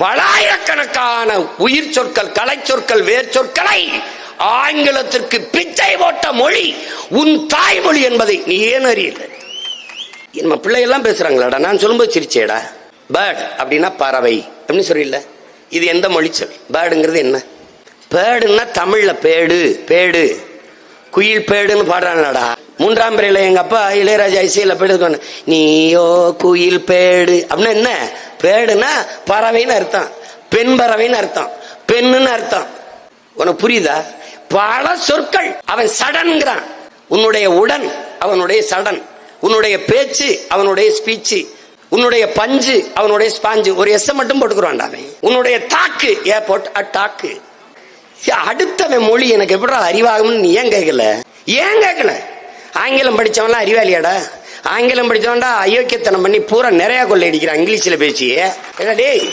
பலாயிரக்கணக்கான உயிர் சொற்கள், கலை சொற்கள், வேர் சொற்களை ஆங்கிலத்திற்கு பிச்சை போட்ட மொழி உன் தாய்மொழி என்பதை நீ ஏன் அறியல? நம்ம பிள்ளைகள்லாம் பேசுறாங்களாடா, நான் சொல்லும்போது சிரிச்சேடா. பேர்ட் அப்படின்னா பறவை அப்படின்னு சொல்லிடல. இது எந்த மொழி சொல்? பேர்டுங்கிறது என்ன? பேடுன்னா தமிழ்ல பேடு, பேடு, குயில் பேடுன்னு பாடுறாங்களாடா. மூன்றாம் பிறையில எங்க அப்பா இளையராஜா இசையில பேடு, நீயோ குயில் பேடு அப்படின்னா என்ன? பேடுனா பறவைன்னு அர்த்தம், பெண் பறவைன்னு அர்த்தம், பெண்ணுன்னு அர்த்தம். உனக்கு புரியுதா? பல சொற்கள். அவன் சடன்கிறான். உன்னுடைய உடன் அவனுடைய சடன், உன்னுடைய பேச்சு அவனுடைய ஸ்பீச்சு, உன்னுடைய பஞ்சு அவனுடைய ஸ்பாஞ்சு. ஒரு எஸ் மட்டும் போட்டுக்கிறான்டா அவன். உன்னுடைய தாக்கு ஏர்போர்ட் டாக்கு. அடுத்தவன் மொழி எனக்கு எப்படி அறிவாகும்னு நீ ஏன் கேட்கல? ஏன் கேட்கல? ஆங்கிலம் படிச்சவன்லாம் அறிவாளியாடா? ஆங்கிலம் படிச்சவன்டா அயோக்கியத்தனம் பண்ணி பூரா நிறைய கொள்ளை அடிக்கிறான் இங்கிலீஷ்ல பேசி. டேய்